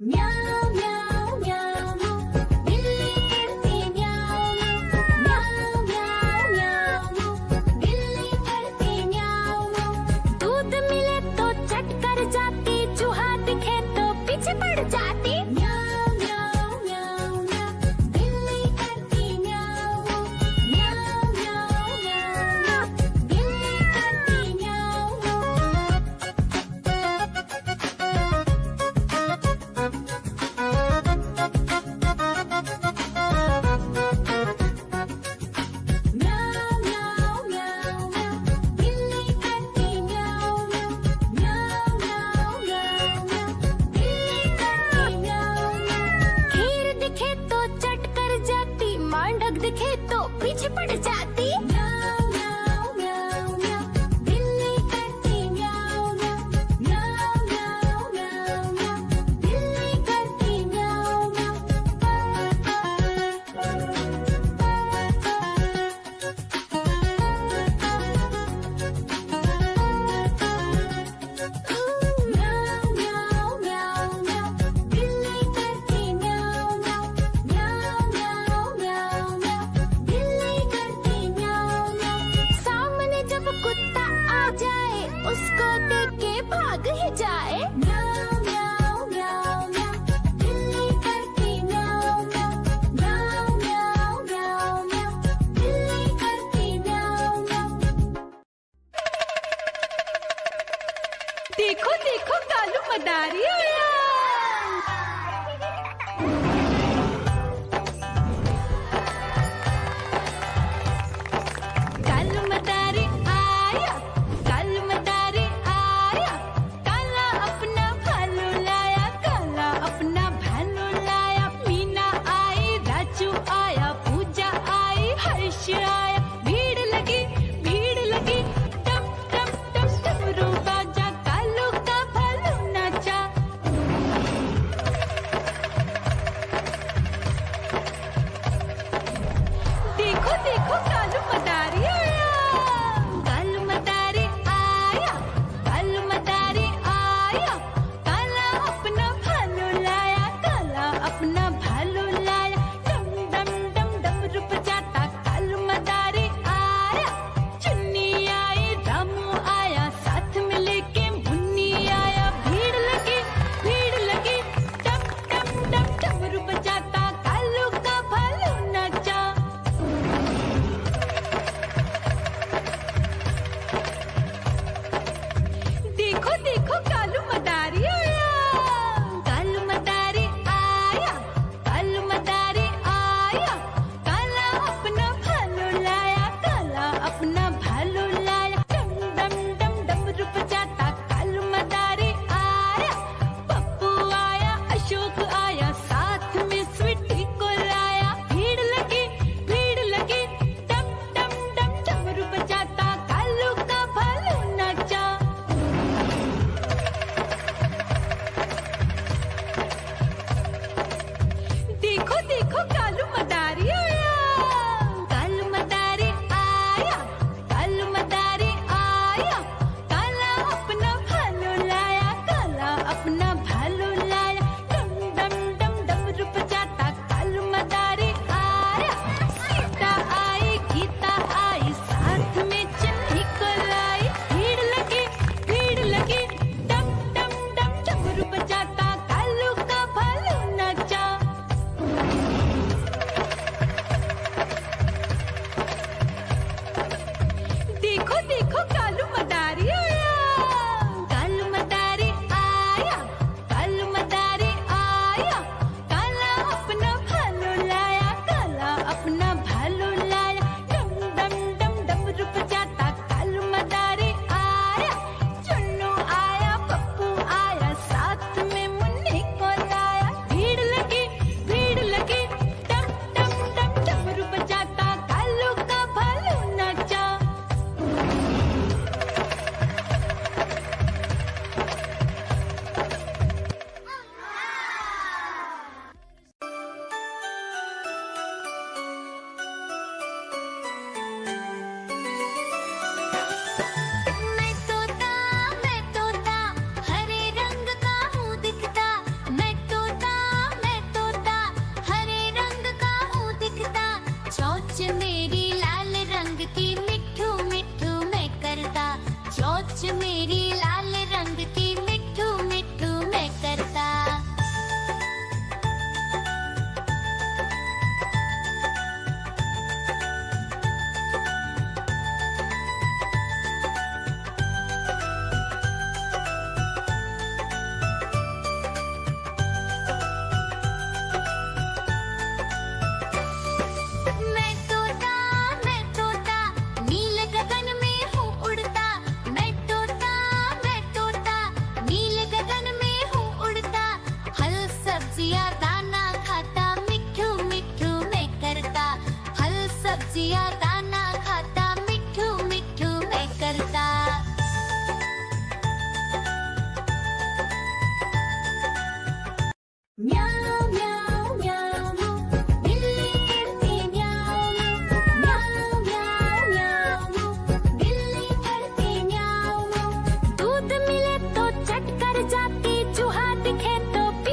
म्याऊं म्याऊं म्याऊं बिल्ली करती म्याऊं म्याऊं म्याऊं म्याऊं बिल्ली करती म्याऊं। दूध मिले तो चट कर जाती, चूहा दिखे तो पीछे पड़ जाती। म्याऊं म्याऊं म्याऊं म्याऊं बिल्ली करती म्याऊं म्याऊं म्याऊं म्याऊं बिल्ली करती म्याऊं। म्याऊं म्याऊं म्याऊं म्याऊं बिल्ली करती म्याऊं म्याऊं म्याऊं म्याऊं म्याऊं बिल्ली करती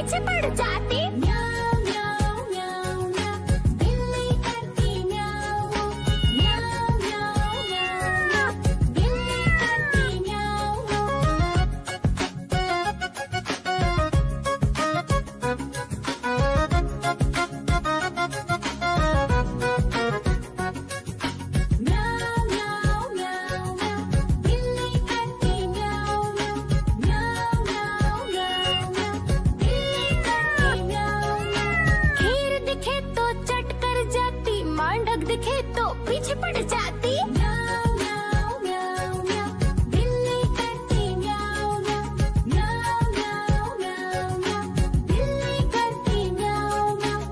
पीछे पड़ जाती। म्याऊं म्याऊं म्याऊं म्याऊं, बिल्ली करती म्याऊं। म्याऊं म्याऊं म्याऊं म्याऊं, बिल्ली करती म्याऊं। म्याऊं म्याऊं म्याऊं म्याऊं, बिल्ली करती म्याऊं म्याऊं। म्याऊं म्याऊं म्याऊं म्याऊं, बिल्ली करती म्याऊं म्याऊं। खीर दिखे तो चट कर जाती, मांडक दिखे तो पीछे पड़ जाती। म्याऊं म्याऊं म्याऊं म्याऊं, बिल्ली करती म्याऊं म्याऊं। म्याऊं म्याऊं म्याऊं म्याऊं, बिल्ली करती म्याऊं म्याऊं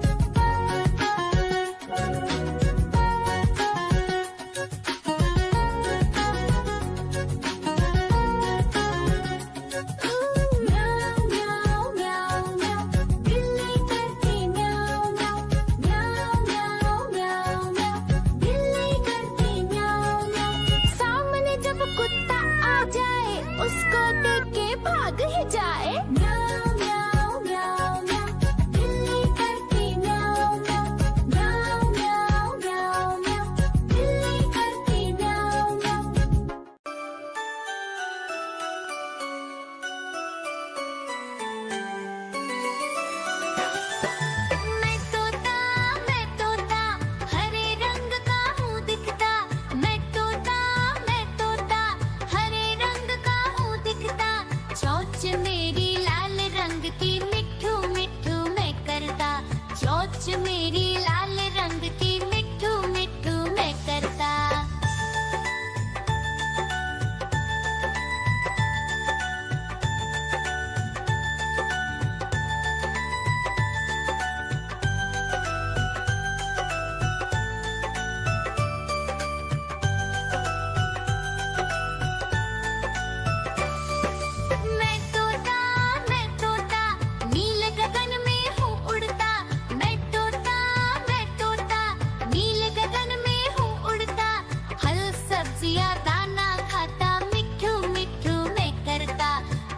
म्याऊं म्याऊं म्याऊं, बिल्ली करती म्याऊं म्याऊं। म्याऊं म्याऊं म्याऊं म्याऊं, बिल्ली करती म्याऊं म्याऊं। सामने जब कुत्ता आ जाए, उसको देख के भाग ही जाए। म्याऊं म्याऊं म्याऊं म्याऊं, बिल्ली करती म्याऊं म्याऊं। म्याऊं म्याऊं म्याऊं म्याऊं, बिल्ली करती म्याऊं म्याऊं। मैं तोता हरे रंग का हूँ दिखता। मैं तोता हरे रंग का हूँ दिखता। चोंच मेरी लाल रंग की, मिट्ठू मिट्ठू मैं करता। चोंच मेरी लाल रंग की, मिट्ठू मिट्ठू मैं करता। मैं तोता नीले गगन में हूँ उड़ता। मैं तोता नीले गगन में हूँ उड़ता। फल सब्जियाँ दाना खाता, मिट्ठू मिट्ठू मैं करता।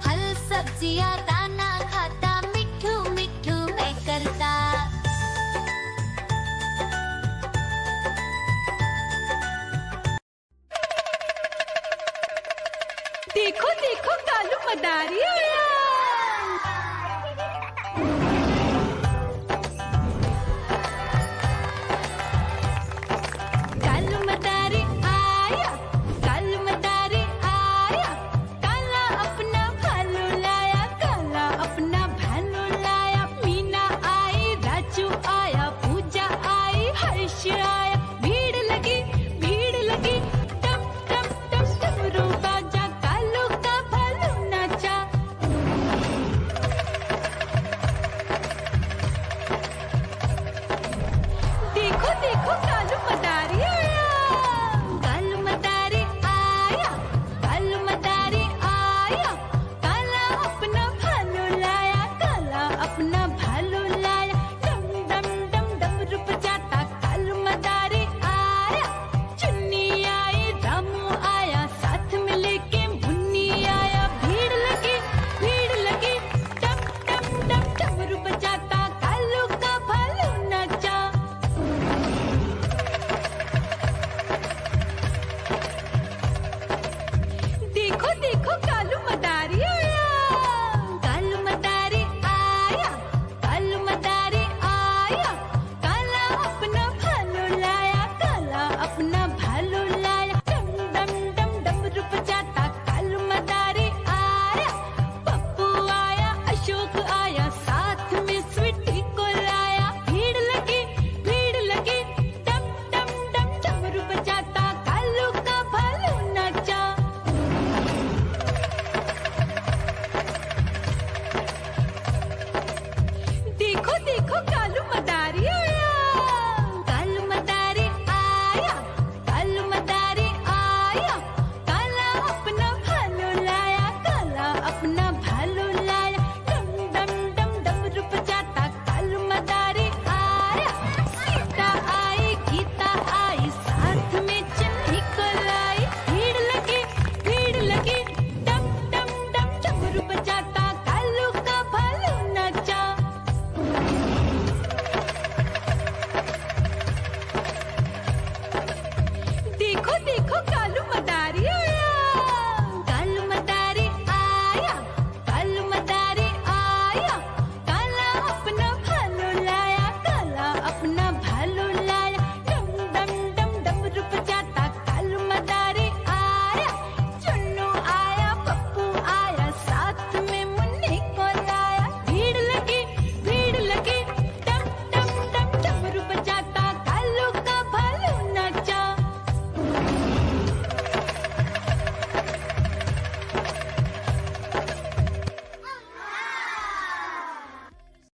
फल सब्जियाँ दाना खाता, मिट्ठू मिट्ठू मैं करता। देखो देखो कालू मदारी